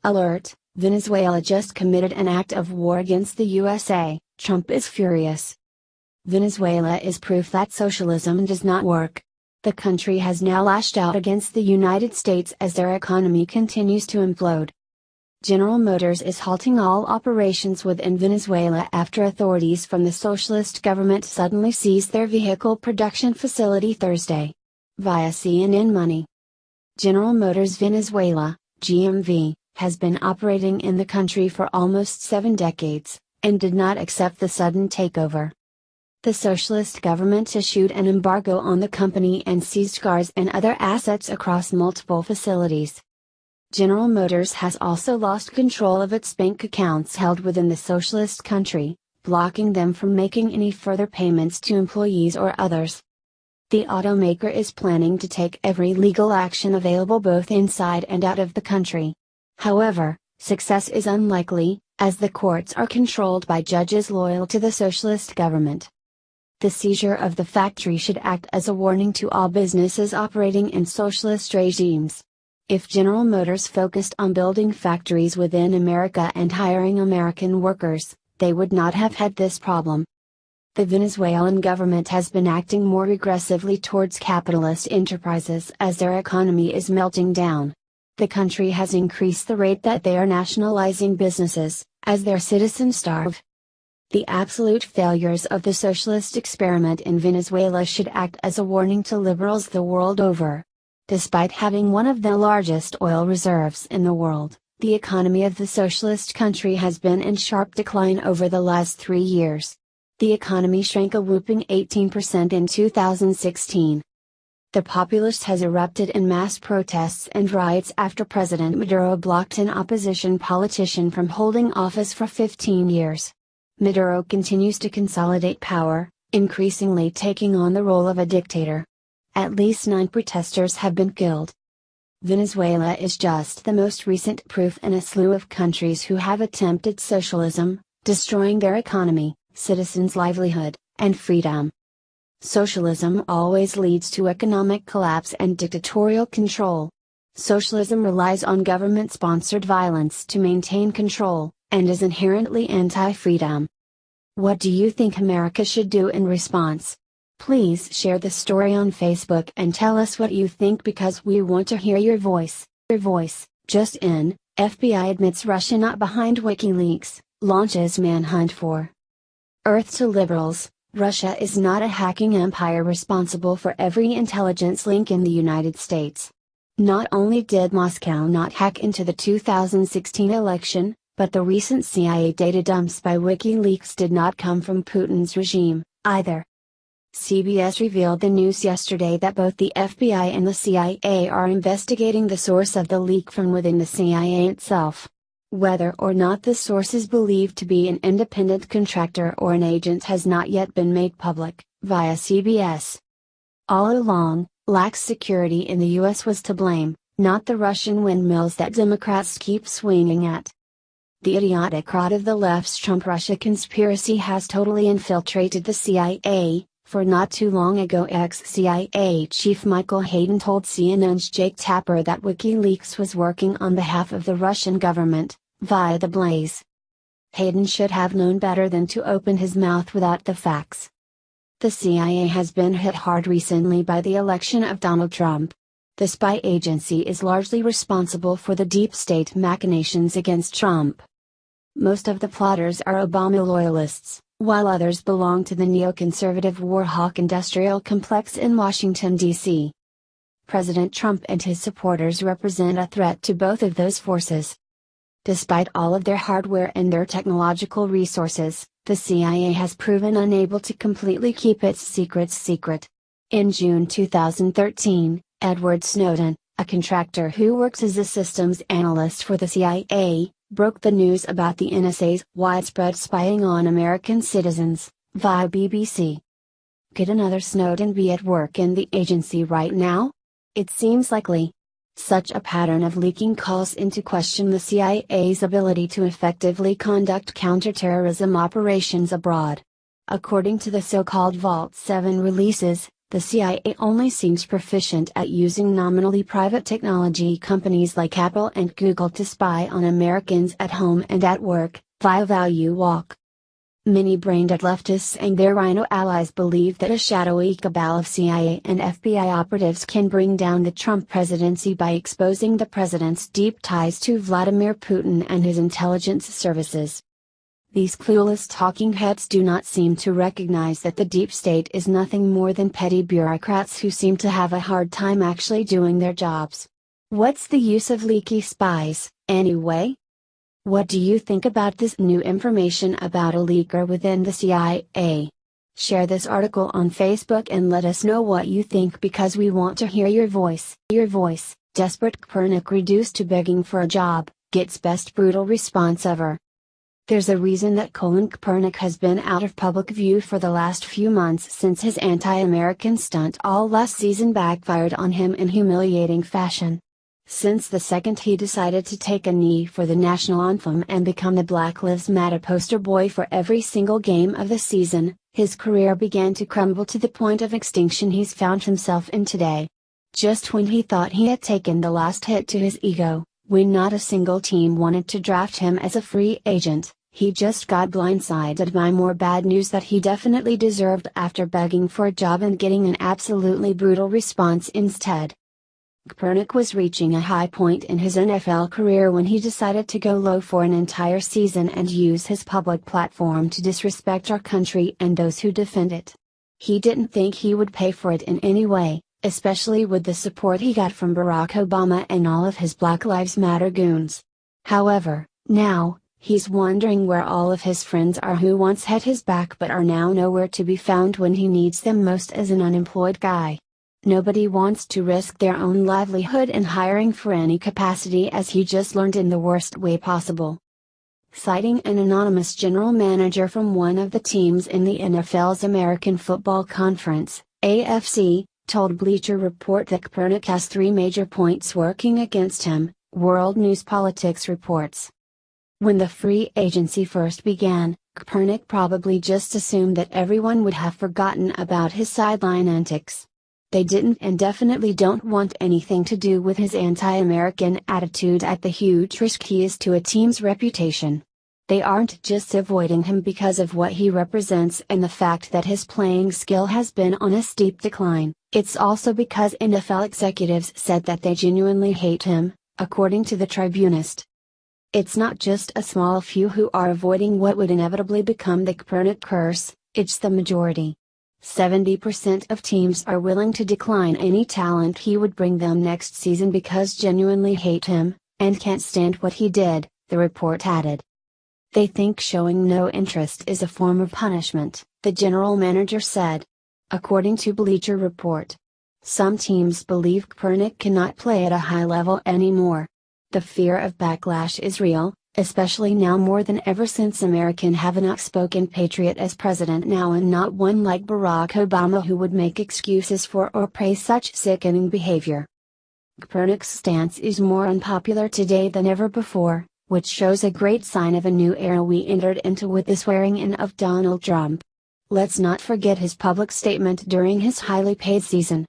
Alert: Venezuela just committed an act of war against the USA, Trump is furious. Venezuela is proof that socialism does not work. The country has now lashed out against the United States as their economy continues to implode. General Motors is halting all operations within Venezuela after authorities from the socialist government suddenly seized their vehicle production facility Thursday. Via CNN Money. General Motors Venezuela, GMV, has been operating in the country for almost 7 decades, and did not accept the sudden takeover. The socialist government issued an embargo on the company and seized cars and other assets across multiple facilities. General Motors has also lost control of its bank accounts held within the socialist country, blocking them from making any further payments to employees or others. The automaker is planning to take every legal action available both inside and out of the country. However, success is unlikely, as the courts are controlled by judges loyal to the socialist government. The seizure of the factory should act as a warning to all businesses operating in socialist regimes. If General Motors focused on building factories within America and hiring American workers, they would not have had this problem. The Venezuelan government has been acting more aggressively towards capitalist enterprises as their economy is melting down. The country has increased the rate that they are nationalizing businesses, as their citizens starve. The absolute failures of the socialist experiment in Venezuela should act as a warning to liberals the world over. Despite having one of the largest oil reserves in the world, the economy of the socialist country has been in sharp decline over the last 3 years. The economy shrank a whopping 18% in 2016. The populace has erupted in mass protests and riots after President Maduro blocked an opposition politician from holding office for 15 years. Maduro continues to consolidate power, increasingly taking on the role of a dictator. At least 9 protesters have been killed. Venezuela is just the most recent proof in a slew of countries who have attempted socialism, destroying their economy, citizens' livelihood, and freedom. Socialism always leads to economic collapse and dictatorial control. Socialism relies on government-sponsored violence to maintain control, and is inherently anti-freedom. What do you think America should do in response? Please share the story on Facebook and tell us what you think because we want to hear your voice. Just in, FBI admits Russia not behind WikiLeaks, launches manhunt for Earth to liberals. Russia is not a hacking empire responsible for every intelligence link in the United States. Not only did Moscow not hack into the 2016 election, but the recent CIA data dumps by WikiLeaks did not come from Putin's regime, either. CBS revealed the news yesterday that both the FBI and the CIA are investigating the source of the leak from within the CIA itself. Whether or not the source is believed to be an independent contractor or an agent has not yet been made public, via CBS. All along, lax security in the US was to blame, not the Russian windmills that Democrats keep swinging at. The idiotic rot of the left's Trump-Russia conspiracy has totally infiltrated the CIA, for not too long ago ex-CIA chief Michael Hayden told CNN's Jake Tapper that WikiLeaks was working on behalf of the Russian government, via The Blaze. Hayden should have known better than to open his mouth without the facts. The CIA has been hit hard recently by the election of Donald Trump. The spy agency is largely responsible for the deep state machinations against Trump. Most of the plotters are Obama loyalists, while others belong to the neoconservative Warhawk industrial complex in Washington, D.C. President Trump and his supporters represent a threat to both of those forces. Despite all of their hardware and their technological resources, the CIA has proven unable to completely keep its secrets secret. In June 2013, Edward Snowden, a contractor who works as a systems analyst for the CIA, broke the news about the NSA's widespread spying on American citizens, via BBC. Could another Snowden be at work in the agency right now? It seems likely. Such a pattern of leaking calls into question the CIA's ability to effectively conduct counterterrorism operations abroad. According to the so-called Vault 7 releases, The CIA only seems proficient at using nominally private technology companies like Apple and Google to spy on Americans at home and at work, via Value Walk. Many brain-dead leftists and their rhino allies believe that a shadowy cabal of CIA and FBI operatives can bring down the Trump presidency by exposing the president's deep ties to Vladimir Putin and his intelligence services. These clueless talking heads do not seem to recognize that the deep state is nothing more than petty bureaucrats who seem to have a hard time actually doing their jobs. What's the use of leaky spies, anyway? What do you think about this new information about a leaker within the CIA? Share this article on Facebook and let us know what you think because we want to hear your voice. Desperate Kopernik reduced to begging for a job, gets best brutal response ever. There's a reason that Colin Kopernik has been out of public view for the last few months since his anti-American stunt all last season backfired on him in humiliating fashion. Since the second he decided to take a knee for the national anthem and become the Black Lives Matter poster boy for every single game of the season, his career began to crumble to the point of extinction he's found himself in today. Just when he thought he had taken the last hit to his ego, when not a single team wanted to draft him as a free agent, he just got blindsided by more bad news that he definitely deserved after begging for a job and getting an absolutely brutal response instead. Kopernik was reaching a high point in his NFL career when he decided to go low for an entire season and use his public platform to disrespect our country and those who defend it. He didn't think he would pay for it in any way, especially with the support he got from Barack Obama and all of his Black Lives Matter goons. However, now, he's wondering where all of his friends are who once had his back but are now nowhere to be found when he needs them most as an unemployed guy. Nobody wants to risk their own livelihood in hiring for any capacity, as he just learned, in the worst way possible. Citing an anonymous general manager from one of the teams in the NFL's American Football Conference, AFC, told Bleacher Report that Kopernik has 3 major points working against him, World News Politics reports. When the free agency first began, Kopernik probably just assumed that everyone would have forgotten about his sideline antics. They didn't and definitely don't want anything to do with his anti-American attitude at the huge risk he is to a team's reputation. They aren't just avoiding him because of what he represents and the fact that his playing skill has been on a steep decline, it's also because NFL executives said that they genuinely hate him, according to the Tribunist. It's not just a small few who are avoiding what would inevitably become the Kopernik curse, it's the majority. 70% of teams are willing to decline any talent he would bring them next season because genuinely hate him, and can't stand what he did, the report added. They think showing no interest is a form of punishment, the general manager said. According to Bleacher Report. Some teams believe Kopernik cannot play at a high level anymore. The fear of backlash is real, especially now more than ever since Americans have an outspoken patriot as president now and not one like Barack Obama who would make excuses for or praise such sickening behavior. Kopernik's stance is more unpopular today than ever before, which shows a great sign of a new era we entered into with the swearing-in of Donald Trump. Let's not forget his public statement during his highly paid season.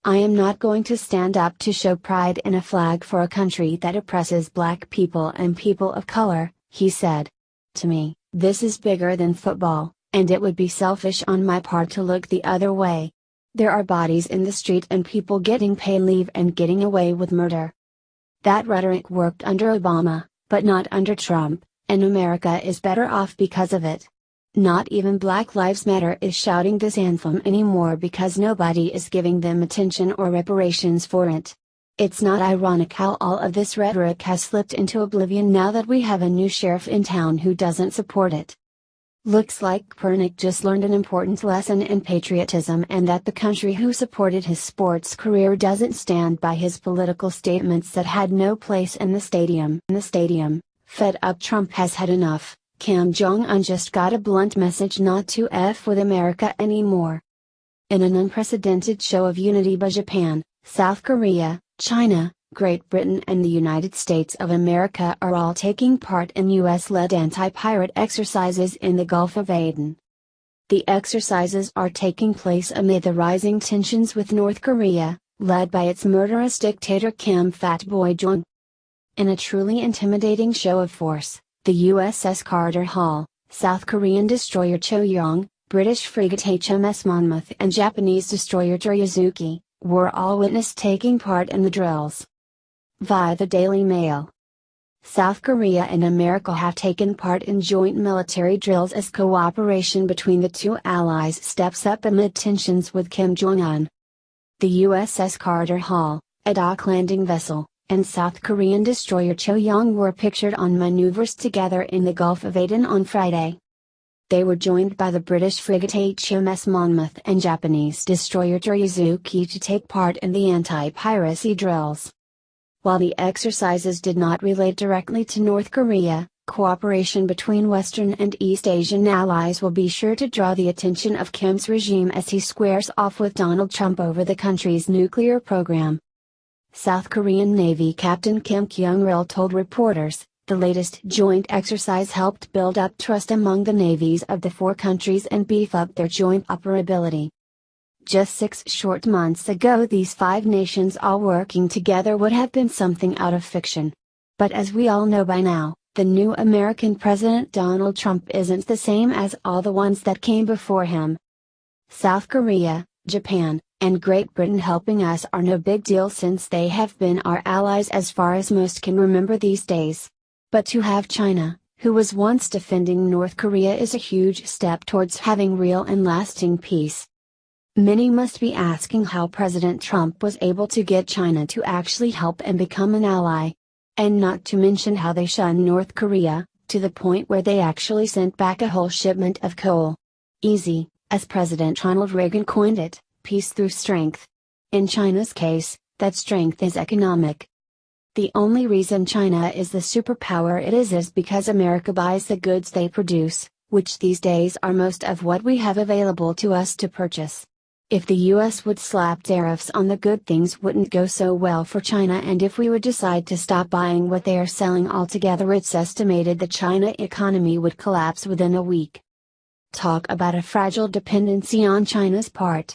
I am not going to stand up to show pride in a flag for a country that oppresses black people and people of color, he said. To me, this is bigger than football, and it would be selfish on my part to look the other way. There are bodies in the street and people getting paid leave and getting away with murder. That rhetoric worked under Obama, but not under Trump, and America is better off because of it. Not even Black Lives Matter is shouting this anthem anymore because nobody is giving them attention or reparations for it. It's not ironic how all of this rhetoric has slipped into oblivion now that we have a new sheriff in town who doesn't support it. Looks like Kopernik just learned an important lesson in patriotism and that the country who supported his sports career doesn't stand by his political statements that had no place in the stadium. Fed up Trump has had enough. Kim Jong-un just got a blunt message not to F with America anymore. In an unprecedented show of unity by Japan, South Korea, China, Great Britain and the United States of America are all taking part in US-led anti-pirate exercises in the Gulf of Aden. The exercises are taking place amid the rising tensions with North Korea, led by its murderous dictator Kim Fatboy Jong. In a truly intimidating show of force, the USS Carter Hall, South Korean destroyer Choyong, British frigate HMS Monmouth and Japanese destroyer Toriyazuki, were all witnessed taking part in the drills. Via the Daily Mail, South Korea and America have taken part in joint military drills as cooperation between the two allies steps up amid tensions with Kim Jong-un. The USS Carter Hall, a dock landing vessel, and South Korean destroyer Choyong were pictured on maneuvers together in the Gulf of Aden on Friday. They were joined by the British frigate HMS Monmouth and Japanese destroyer Toriyazuki to take part in the anti-piracy drills. While the exercises did not relate directly to North Korea, cooperation between Western and East Asian allies will be sure to draw the attention of Kim's regime as he squares off with Donald Trump over the country's nuclear program. South Korean Navy Captain Kim Kyung-ril told reporters, the latest joint exercise helped build up trust among the navies of the four countries and beef up their joint operability. Just 6 short months ago these 5 nations all working together would have been something out of fiction. But as we all know by now, the new American President Donald Trump isn't the same as all the ones that came before him. South Korea, Japan, and Great Britain helping us are no big deal since they have been our allies as far as most can remember these days. But to have China, who was once defending North Korea, is a huge step towards having real and lasting peace. Many must be asking how President Trump was able to get China to actually help and become an ally. And not to mention how they shun North Korea, to the point where they actually sent back a whole shipment of coal. Easy, as President Ronald Reagan coined it, peace through strength. In China's case, that strength is economic. The only reason China is the superpower it is because America buys the goods they produce, which these days are most of what we have available to us to purchase. If the US would slap tariffs on the good, things wouldn't go so well for China, and if we would decide to stop buying what they are selling altogether, it's estimated the China economy would collapse within a week. Talk about a fragile dependency on China's part.